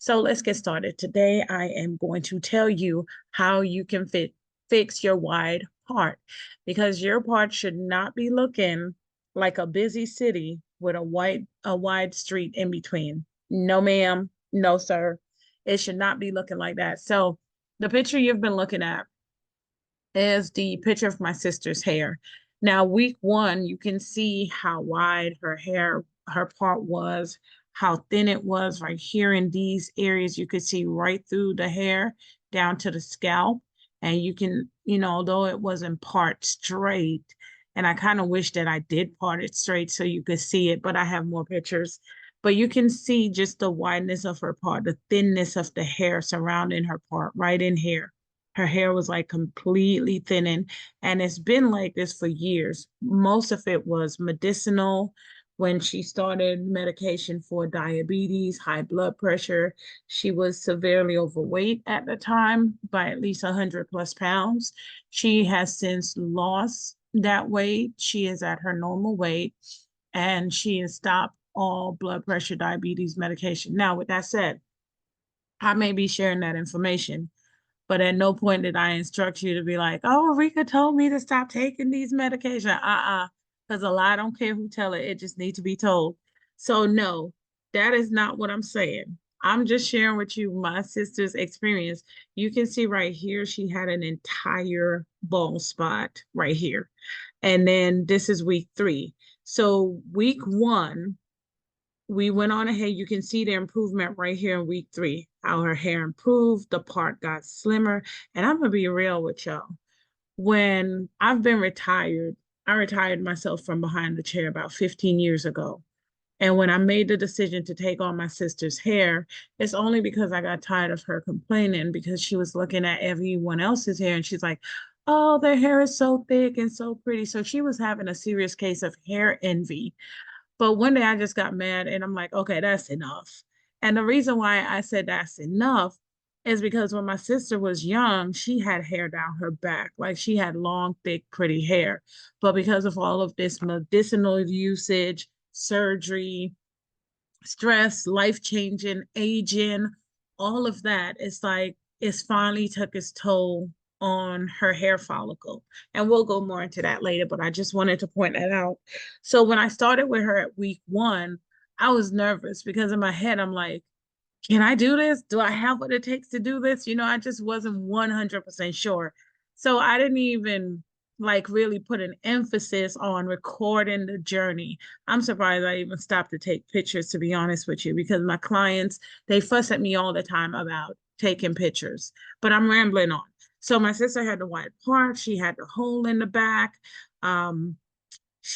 So let's get started. Today, I am going to tell you how you can fix your wide part because your part should not be looking like a busy city with a wide street in between. No, ma'am. No, sir. It should not be looking like that. So the picture you've been looking at is the picture of my sister's hair. Now, week one, you can see how wide her part was, how thin it was right here in these areas. You could see right through the hair down to the scalp. And you can, although it wasn't part straight, and I kind of wish that I did part it straight so you could see it, but I have more pictures. But you can see just the wideness of her part, the thinness of the hair surrounding her part right in here. Her hair was like completely thinning, and it's been like this for years. Most of it was medicinal. When she started medication for diabetes, high blood pressure, she was severely overweight at the time by at least 100 plus pounds. She has since lost that weight. She is at her normal weight, and she has stopped all blood pressure, diabetes medication. Now, with that said, I may be sharing that information, but at no point did I instruct you to be like, oh, Rika told me to stop taking these medications. Because a lie don't care who tell it. It just needs to be told. So no, that is not what I'm saying. I'm just sharing with you my sister's experience. You can see right here, she had an entire bald spot right here. And then this is week three. So week one, we went on ahead. You can see the improvement right here in week three, how her hair improved, the part got slimmer. And I'm gonna be real with y'all. When I've been retired, I retired myself from behind the chair about 15 years ago. And when I made the decision to take on my sister's hair, it's only because I got tired of her complaining because she was looking at everyone else's hair and she's like, oh, their hair is so thick and so pretty. So she was having a serious case of hair envy. But one day I just got mad and I'm like, okay, that's enough. And the reason why I said that's enough is because when my sister was young, she had hair down her back. Like she had long, thick, pretty hair. But because of all of this medicinal usage, surgery, stress, life changing, aging, all of that, it's like it's finally took its toll on her hair follicle. And we'll go more into that later, but I just wanted to point that out. So when I started with her at week one, I was nervous because in my head, I'm like, can I do this? Do I have what it takes to do this? I just wasn't 100% sure. So I didn't even like really put an emphasis on recording the journey. I'm surprised I even stopped to take pictures, to be honest with you, because my clients, they fuss at me all the time about taking pictures, but I'm rambling on. So my sister had the white part, she had the hole in the back. Um,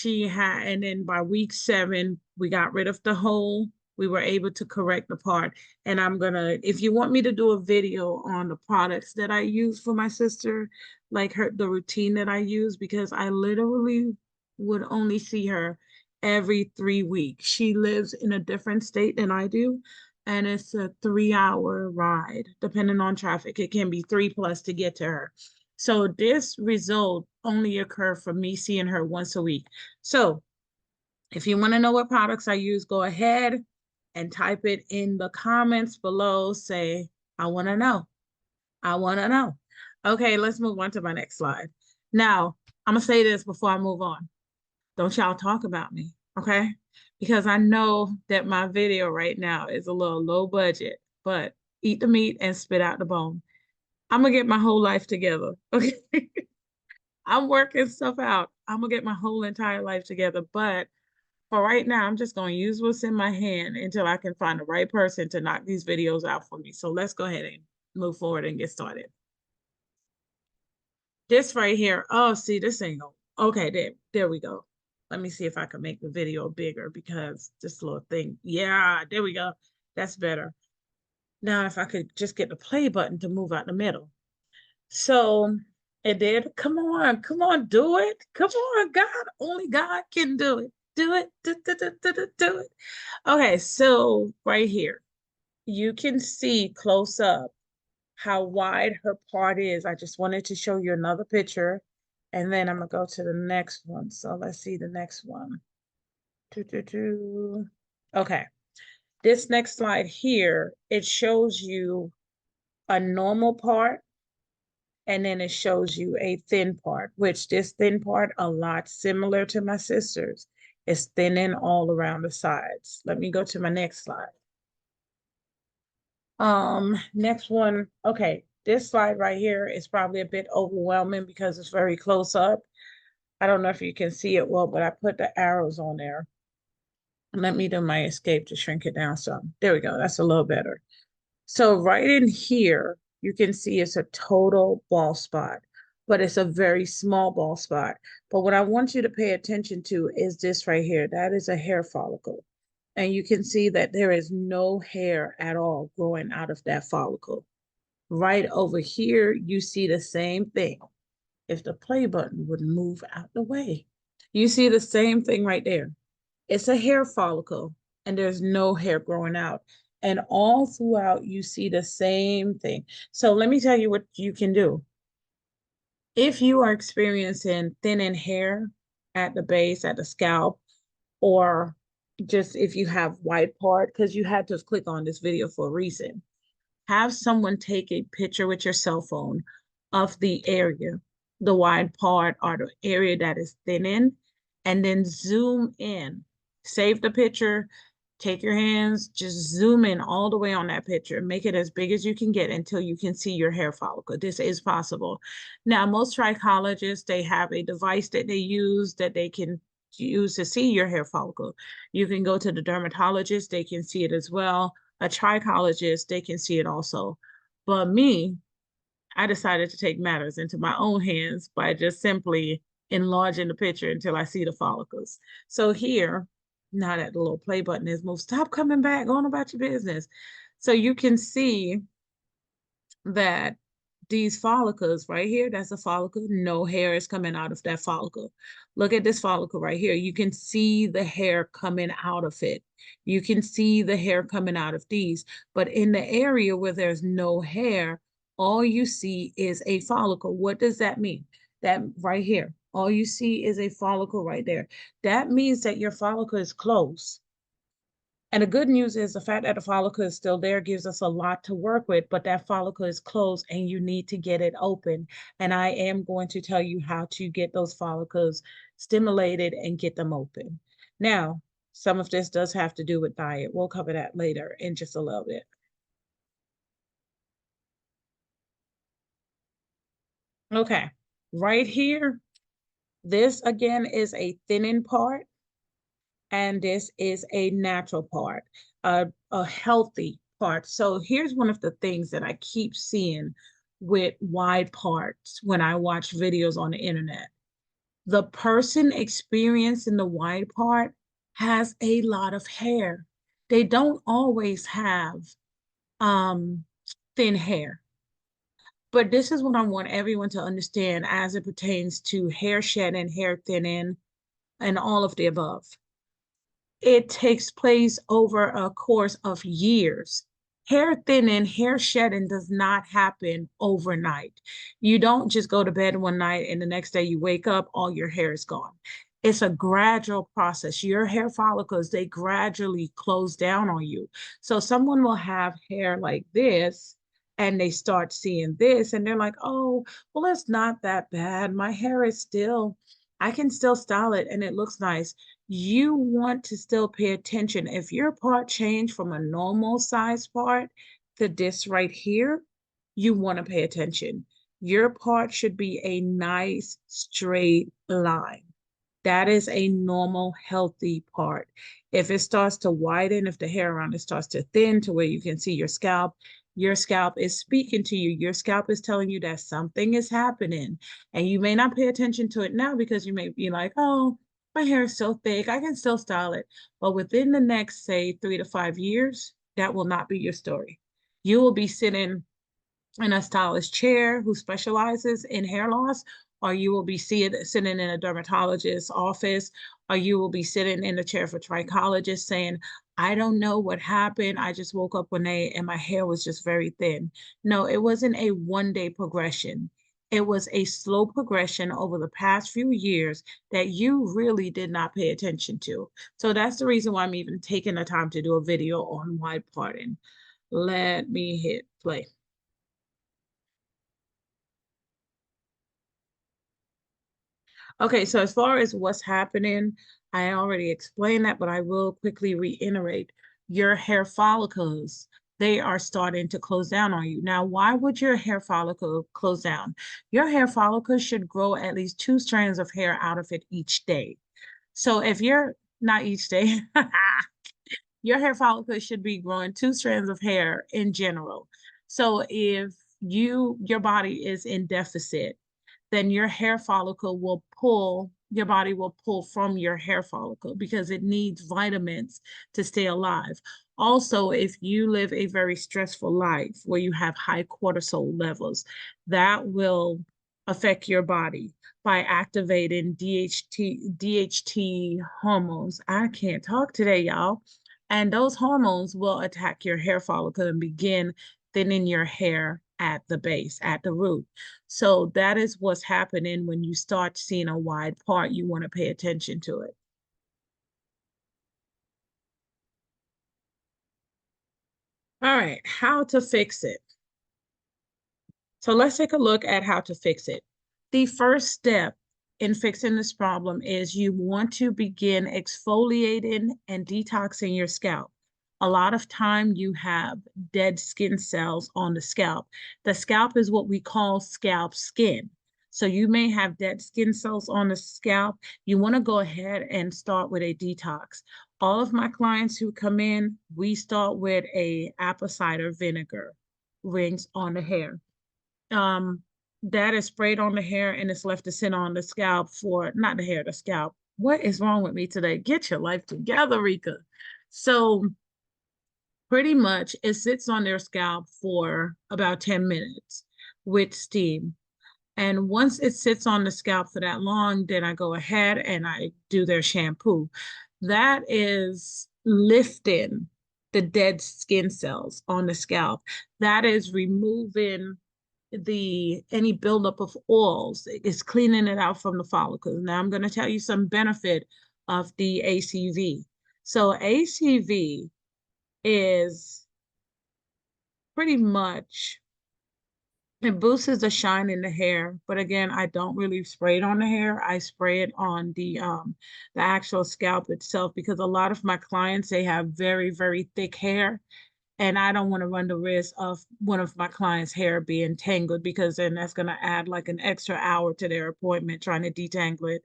and then by week seven, we got rid of the hole. We were able to correct the part. And if you want me to do a video on the products that I use for my sister, like the routine that I use, because I literally would only see her every 3 weeks. She lives in a different state than I do. And it's a 3 hour ride, depending on traffic. It can be three plus to get to her. So this result only occurred from me seeing her once a week. So if you want to know what products I use, go ahead and type it in the comments below. Say, I want to know. I want to know. Okay, let's move on to my next slide. Now, I'm going to say this before I move on. Don't y'all talk about me, okay? Because I know that my video right now is a little low budget, but eat the meat and spit out the bone. I'm going to get my whole life together, okay? I'm working stuff out. I'm gonna get my whole entire life together. But for right now, I'm just gonna use what's in my hand until I can find the right person to knock these videos out for me. So let's go ahead and move forward and get started. This right here. Oh, see, this ain't going. Okay, there we go. Let me see if I can make the video bigger because this little thing. Yeah, there we go. That's better. Now, if I could just get the play button to move out the middle. So it did. Come on, do it. Come on, God. Only God can do it. Do it. Do it. Okay, so right here, you can see close up how wide her part is. I just wanted to show you another picture, and then I'm gonna go to the next one. So let's see the next one. Okay. This next slide here, it shows you a normal part, and then it shows you a thin part, which this thin part, a lot similar to my sister's, is thinning all around the sides. Let me go to my next slide. Next one. Okay, this slide right here is probably a bit overwhelming because it's very close up. I don't know if you can see it well, but I put the arrows on there. Let me do my escape to shrink it down some. There we go. That's a little better. So right in here, you can see it's a total bald spot, but it's a very small bald spot. But what I want you to pay attention to is this right here. That is a hair follicle. And you can see that there is no hair at all growing out of that follicle. Right over here, you see the same thing. If the play button would move out the way, you see the same thing right there. It's a hair follicle and there's no hair growing out. And all throughout, you see the same thing. So let me tell you what you can do. If you are experiencing thinning hair at the base, at the scalp, or just if you have white part, because you had to click on this video for a reason, have someone take a picture with your cell phone of the area, the wide part or the area that is thinning, and then zoom in. Save the picture, take your hands, just zoom in all the way on that picture, make it as big as you can get until you can see your hair follicle. This is possible. Now, most trichologists, they have a device that they use that they can use to see your hair follicle. You can go to the dermatologist, they can see it as well. A trichologist, they can see it also. But me, I decided to take matters into my own hands by just simply enlarging the picture until I see the follicles. So here, now that the little play button is moved, stop coming back, going about your business. So you can see that these follicles right here, that's a follicle. No hair is coming out of that follicle. Look at this follicle right here. You can see the hair coming out of it. You can see the hair coming out of these. But in the area where there's no hair, all you see is a follicle. What does that mean? That right here, all you see is a follicle right there. That means that your follicle is closed. And the good news is the fact that the follicle is still there gives us a lot to work with, but that follicle is closed and you need to get it open. And I am going to tell you how to get those follicles stimulated and get them open. Now, some of this does have to do with diet. We'll cover that later in just a little bit. Okay, right here, this again is a thinning part. And this is a natural part, a healthy part. So here's one of the things that I keep seeing with wide parts when I watch videos on the internet. The person experiencing the wide part has a lot of hair. They don't always have um, thin hair. But this is what I want everyone to understand as it pertains to hair shedding, hair thinning, and all of the above. It takes place over a course of years. Hair thinning, hair shedding does not happen overnight. You don't just go to bed one night and the next day you wake up, all your hair is gone. It's a gradual process. Your hair follicles, they gradually close down on you. So someone will have hair like this and they start seeing this and they're like, oh, well, it's not that bad. My hair is still, I can still style it and it looks nice. You want to still pay attention. If your part changed from a normal size part to this right here, you want to pay attention. Your part should be a nice straight line. That is a normal, healthy part. If it starts to widen, if the hair around it starts to thin to where you can see your scalp is speaking to you. Your scalp is telling you that something is happening. And you may not pay attention to it now because you may be like, oh, my hair is so thick, I can still style it. But within the next, say, 3 to 5 years, that will not be your story. You will be sitting in a stylist chair who specializes in hair loss, or you will be sitting in a dermatologist's office, or you will be sitting in the chair for trichologist saying, I don't know what happened. I just woke up one day and my hair was just very thin. No, it wasn't a one-day progression. It was a slow progression over the past few years that you really did not pay attention to. So that's the reason why I'm even taking the time to do a video on wide parting. Let me hit play. Okay, so as far as what's happening, I already explained that, but I will quickly reiterate. Your hair follicles, they are starting to close down on you. Now, why would your hair follicle close down? Your hair follicle should grow at least two strands of hair out of it each day. So if you're not each day, your hair follicle should be growing two strands of hair in general. So if your body is in deficit, then your hair follicle will pull, your body will pull from your hair follicle because it needs vitamins to stay alive. Also, if you live a very stressful life where you have high cortisol levels, that will affect your body by activating DHT hormones. I can't talk today, y'all. And those hormones will attack your hair follicle and begin thinning your hair at the base, at the root. So that is what's happening when you start seeing a wide part. You want to pay attention to it. All right, how to fix it. So let's take a look at how to fix it. The first step in fixing this problem is you want to begin exfoliating and detoxing your scalp. A lot of time you have dead skin cells on the scalp. The scalp is what we call scalp skin. So you may have dead skin cells on the scalp. You want to go ahead and start with a detox. All of my clients who come in, we start with a apple cider vinegar rings on the hair. um that is sprayed on the hair and it's left to sit on the scalp for not the hair, the scalp. What is wrong with me today? Get your life together, Rika. So pretty much it sits on their scalp for about 10 minutes with steam. And once it sits on the scalp for that long, then I go ahead and I do their shampoo. That is lifting the dead skin cells on the scalp. That is removing the any buildup of oils. It's cleaning it out from the follicles. Now I'm going to tell you some benefit of the ACV. So ACV is pretty much, it boosts the shine in the hair, but again, I don't really spray it on the hair. I spray it on the actual scalp itself because a lot of my clients, they have very, very thick hair. And I don't want to run the risk of one of my clients' hair being tangled because then that's going to add like an extra hour to their appointment trying to detangle it.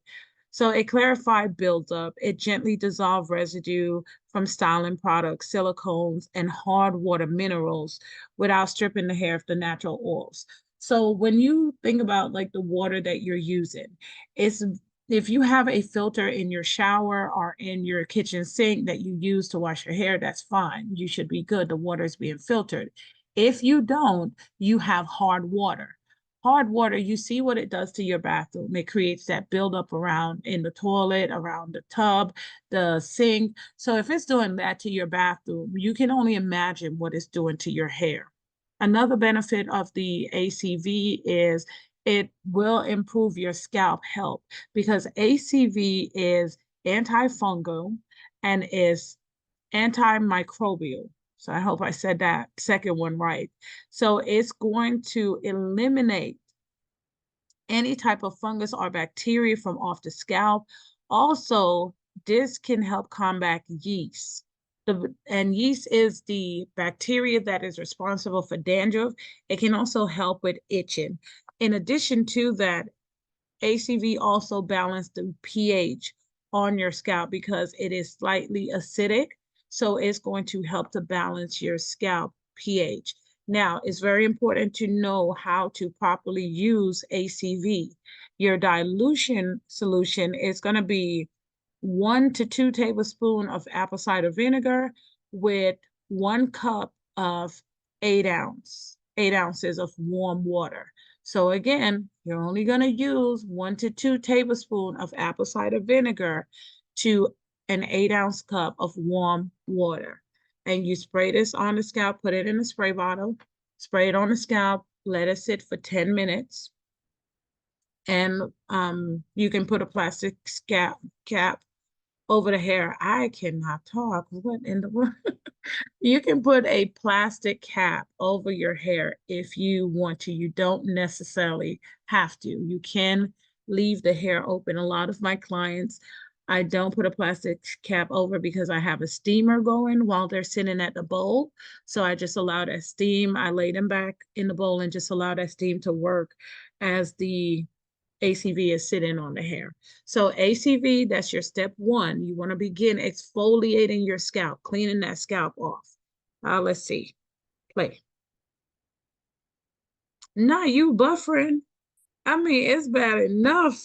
So a clarified buildup, it gently dissolves residue from styling products, silicones, and hard water minerals without stripping the hair of the natural oils. So when you think about like the water that you're using, it's if you have a filter in your shower or in your kitchen sink that you use to wash your hair, that's fine. You should be good. The water is being filtered. If you don't, you have hard water. Hard water, you see what it does to your bathroom. It creates that buildup around in the toilet, around the tub, the sink. So if it's doing that to your bathroom, you can only imagine what it's doing to your hair. Another benefit of the ACV is it will improve your scalp health because ACV is antifungal and is antimicrobial. So I hope I said that second one right. So it's going to eliminate any type of fungus or bacteria from off the scalp. Also, this can help combat yeast. And yeast is the bacteria that is responsible for dandruff. It can also help with itching. In addition to that, ACV also balances the pH on your scalp because it is slightly acidic. So it's going to help to balance your scalp pH. Now, it's very important to know how to properly use ACV. Your dilution solution is going to be 1 to 2 tablespoons of apple cider vinegar with 1 cup of 8 ounces of warm water. So again, you're only going to use 1 to 2 tablespoons of apple cider vinegar to an 8-ounce cup of warm water. And you spray this on the scalp, put it in a spray bottle, spray it on the scalp, let it sit for 10 minutes. And you can put a plastic cap over the hair. I cannot talk. What in the world? You can put a plastic cap over your hair if you want to. You don't necessarily have to. You can leave the hair open. A lot of my clients, I don't put a plastic cap over because I have a steamer going while they're sitting at the bowl. So I just allow that steam. I lay them back in the bowl and just allow that steam to work as the ACV is sitting on the hair. So ACV, that's your step one. You want to begin exfoliating your scalp, cleaning that scalp off. Let's see. Play. Nah, you buffering. I mean, it's bad enough.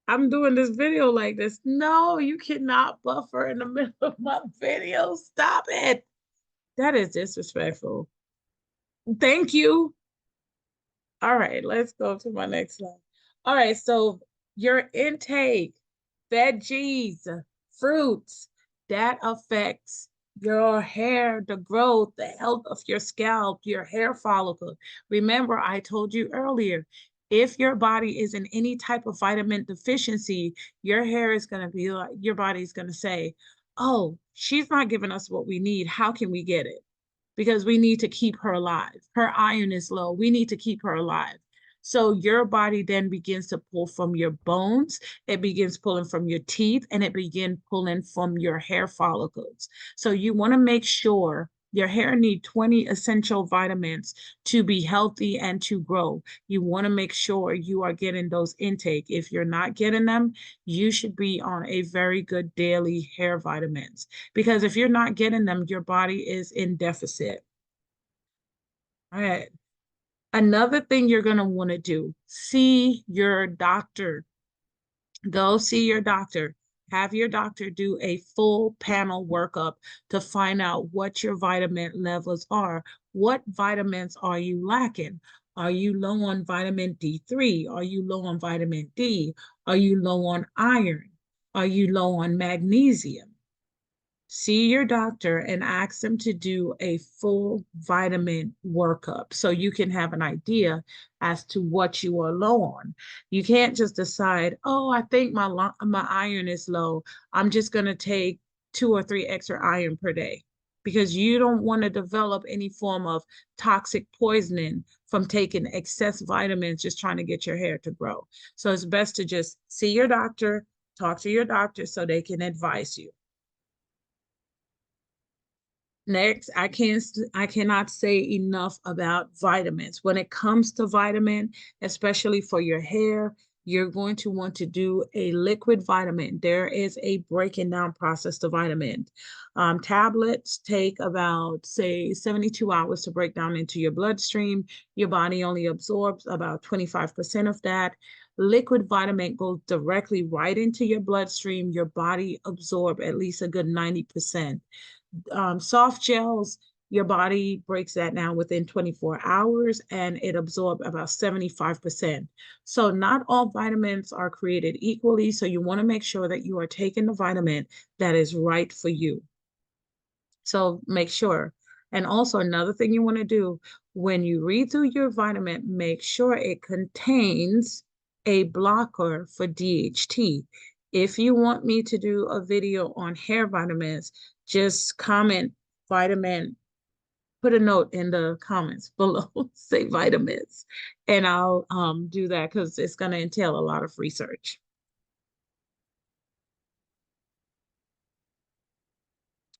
I'm doing this video like this. No, you cannot buffer in the middle of my video. Stop it. That is disrespectful. Thank you. All right, let's go to my next slide. All right, so your intake, veggies, fruits, that affects your hair, the growth, the health of your scalp, your hair follicle. Remember, I told you earlier, if your body is in any type of vitamin deficiency, your hair is going to be like, your body's going to say, oh, she's not giving us what we need. How can we get it? Because we need to keep her alive. Her iron is low. We need to keep her alive. So your body then begins to pull from your bones, it begins pulling from your teeth, and it begins pulling from your hair follicles. So you want to make sure your hair needs 20 essential vitamins to be healthy and to grow. You want to make sure you are getting those intake. If you're not getting them, you should be on a very good daily hair vitamins, because if you're not getting them, your body is in deficit. All right. Another thing you're going to want to do, see your doctor. Go see your doctor. Have your doctor do a full panel workup to find out what your vitamin levels are. What vitamins are you lacking? Are you low on vitamin D3? Are you low on vitamin D? Are you low on iron? Are you low on magnesium? See your doctor and ask them to do a full vitamin workup so you can have an idea as to what you are low on. You can't just decide, oh, I think my iron is low. I'm just going to take 2 or 3 extra iron per day, because you don't want to develop any form of toxic poisoning from taking excess vitamins just trying to get your hair to grow. So it's best to just see your doctor, talk to your doctor so they can advise you. Next, I cannot say enough about vitamins. When it comes to vitamin, especially for your hair, you're going to want to do a liquid vitamin. There is a breaking down process to vitamin. Tablets take about, say, 72 hours to break down into your bloodstream. Your body only absorbs about 25% of that. Liquid vitamin goes directly right into your bloodstream. Your body absorbs at least a good 90%. Soft gels, your body breaks that down within 24 hours and it absorbs about 75%. So not all vitamins are created equally. So you want to make sure that you are taking the vitamin that is right for you. So make sure. And also another thing you want to do when you read through your vitamin, make sure it contains a blocker for DHT. If you want me to do a video on hair vitamins, just comment vitamin, put a note in the comments below, say vitamins, and I'll do that because it's going to entail a lot of research.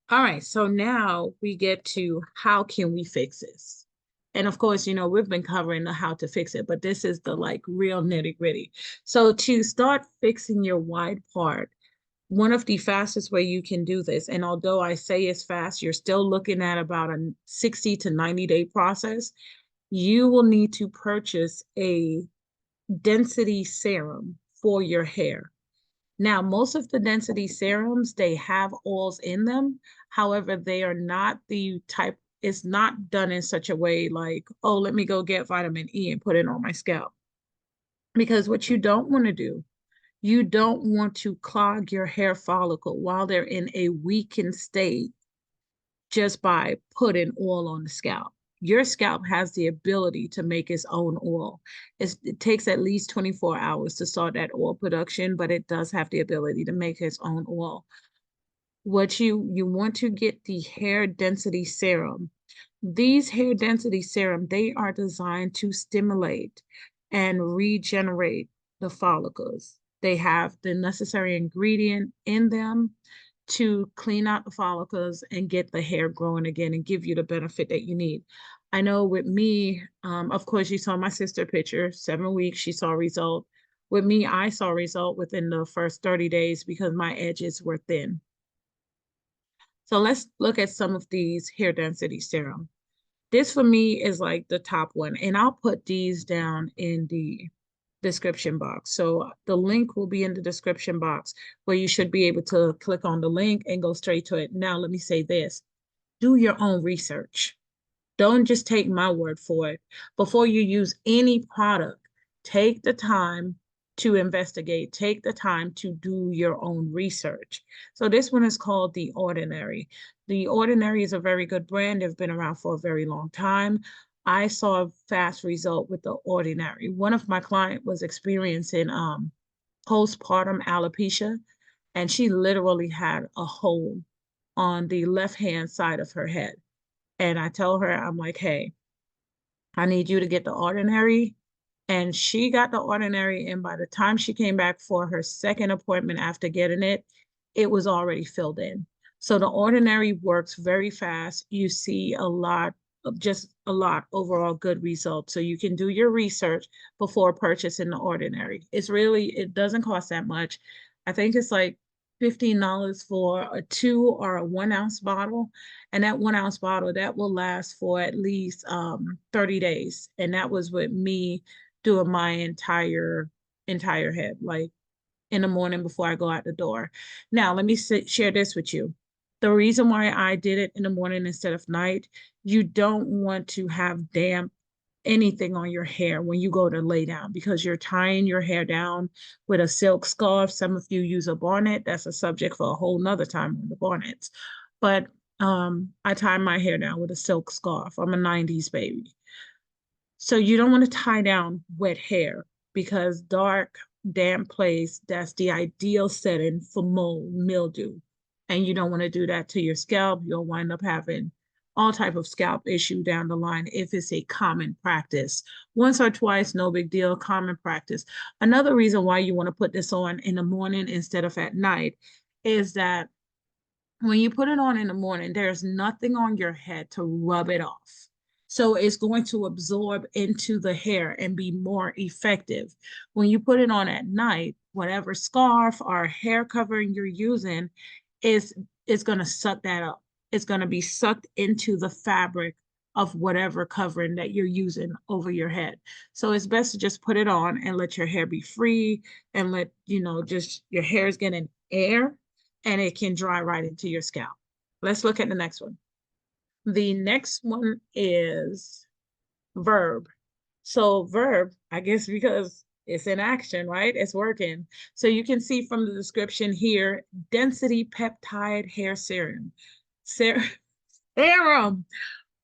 All right, so now we get to how can we fix this? And of course, you know, we've been covering the how to fix it, but this is the like real nitty gritty. So to start fixing your wide part, one of the fastest way you can do this, and although I say it's fast, you're still looking at about a 60 to 90-day process. You will need to purchase a density serum for your hair. Now, most of the density serums, they have oils in them. However, they are not the type, it's not done in such a way like, oh, let me go get vitamin E and put it on my scalp. Because what you don't want to do, you don't want to clog your hair follicle while they're in a weakened state just by putting oil on the scalp. your scalp has the ability to make its own oil. It takes at least 24 hours to start that oil production, but it does have the ability to make its own oil. What you want to get the hair density serum. These hair density serum, they are designed to stimulate and regenerate the follicles. They have the necessary ingredient in them to clean out the follicles and get the hair growing again and give you the benefit that you need. I know with me, of course, you saw my sister picture, 7 weeks, she saw result. With me, I saw result within the first 30 days because my edges were thin. So let's look at some of these hair density serum. This for me is like the top one, and I'll put these down in the description box. So the link will be in the description box where you should be able to click on the link and go straight to it. Now, let me say this, do your own research. Don't just take my word for it. Before you use any product, take the time to investigate, take the time to do your own research. So this one is called The Ordinary. The Ordinary is a very good brand. They've been around for a very long time. I saw a fast result with The Ordinary. One of my clients was experiencing postpartum alopecia, and she literally had a hole on the left-hand side of her head. And I tell her, I'm like, hey, I need you to get The Ordinary. And she got The Ordinary. And by the time she came back for her second appointment after getting it, it was already filled in. So The Ordinary works very fast. You see a lot just a lot overall good results. So you can do your research before purchasing The Ordinary. It doesn't cost that much. I think it's like $15 for a 2 or a 1 ounce bottle. And that 1 ounce bottle, that will last for at least 30 days. And that was with me doing my entire head, like in the morning before I go out the door. Now, let me share this with you. The reason why I did it in the morning instead of night, you don't want to have damp anything on your hair when you go to lay down because you're tying your hair down with a silk scarf. Some of you use a bonnet. That's a subject for a whole nother time on the bonnets. But I tie my hair down with a silk scarf. I'm a 90s baby. So you don't want to tie down wet hair because dark, damp place, that's the ideal setting for mold, mildew. And you don't want to do that to your scalp. You'll wind up having all type of scalp issue down the line if it's a common practice. Once or twice, no big deal, common practice. Another reason why you want to put this on in the morning instead of at night is that when you put it on in the morning, there's nothing on your head to rub it off. So it's going to absorb into the hair and be more effective. When you put it on at night, whatever scarf or hair covering you're using is going to suck that up. It's going to be sucked into the fabric of whatever covering that you're using over your head. So it's best to just put it on and let your hair be free and let, just your hair is getting air and it can dry right into your scalp. Let's look at the next one. The next one is Verb. So Verb, I guess because it's in action, right? It's working. So you can see from the description here, density peptide hair serum. Serum.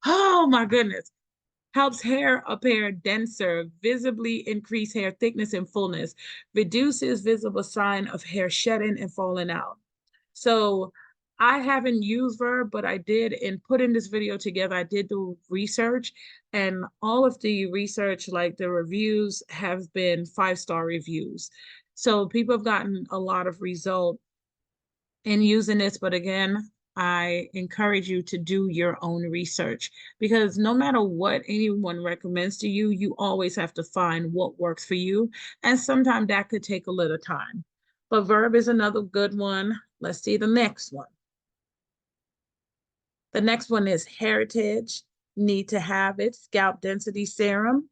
Oh my goodness. Helps hair appear denser, visibly increase hair thickness and fullness, reduces visible sign of hair shedding and falling out. So I haven't used Verb, but I did, in putting this video together, I did do research, and all of the research, like the reviews, have been 5-star reviews. So people have gotten a lot of result in using this, but again, I encourage you to do your own research because no matter what anyone recommends to you, you always have to find what works for you. And sometimes that could take a little time. But Verb is another good one. Let's see the next one. The next one is Heritage. Need to have it. Scalp Density Serum.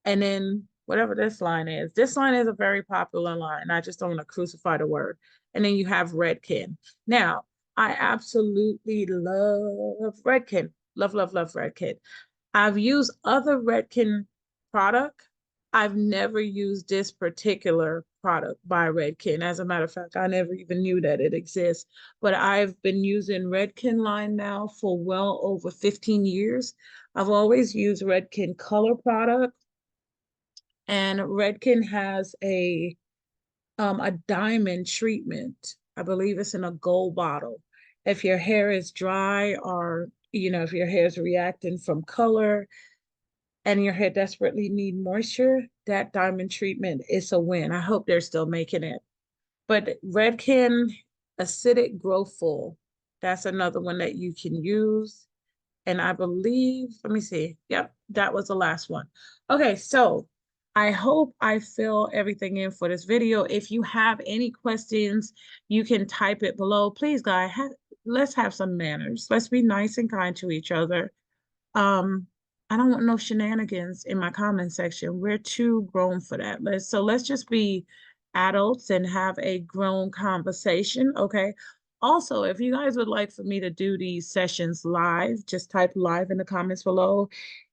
And then whatever this line is. This line is a very popular line. I just don't want to crucify the word. And then you have Redken. Now, I absolutely love Redken. Love, love, love Redken. I've used other Redken product. I've never used this particular product by Redken. As a matter of fact, I never even knew that it exists. But I've been using Redken line now for well over 15 years. I've always used Redken color product, and Redken has a diamond treatment. I believe it's in a gold bottle. If your hair is dry, or if your hair is reacting from color and your hair desperately need moisture, that diamond treatment is a win. I hope they're still making it. But Redken Acidic Growthful, that's another one that you can use. And I believe, let me see. Yep, that was the last one. Okay, so I hope I fill everything in for this video. If you have any questions, you can type it below. Please, guys, let's have some manners. Let's be nice and kind to each other. Um, I don't want no shenanigans in my comment section. We're too grown for that. Let's just be adults and have a grown conversation, okay? Also, if you guys would like for me to do these sessions live, just type live in the comments below.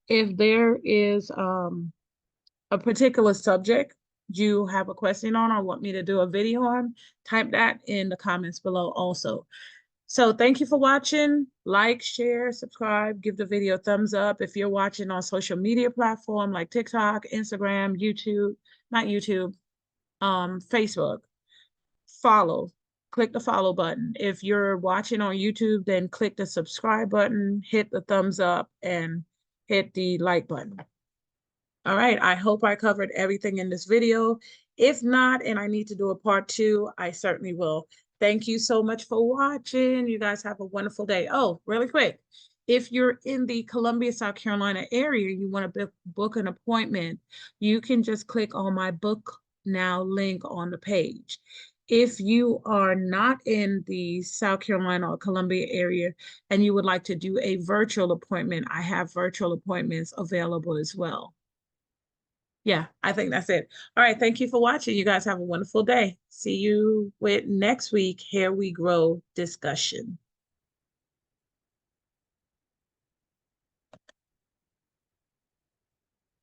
If there is a particular subject you have a question on or want me to do a video on, type that in the comments below also. So thank you for watching. Like, share, subscribe, give the video a thumbs up. If you're watching on social media platform like TikTok, Instagram, YouTube, not YouTube, Facebook, follow. Click the follow button. If you're watching on YouTube, then click the subscribe button, hit the thumbs up, and hit the like button. All right, I hope I covered everything in this video. If not, and I need to do a part 2, I certainly will. Thank you so much for watching. You guys have a wonderful day. Oh, really quick. If you're in the Columbia, South Carolina area, you want to book an appointment, you can just click on my book now link on the page. If you are not in the South Carolina or Columbia area and you would like to do a virtual appointment, I have virtual appointments available as well. Yeah, I think that's it. All right. Thank you for watching. You guys have a wonderful day. See you with next week. Here we grow discussion.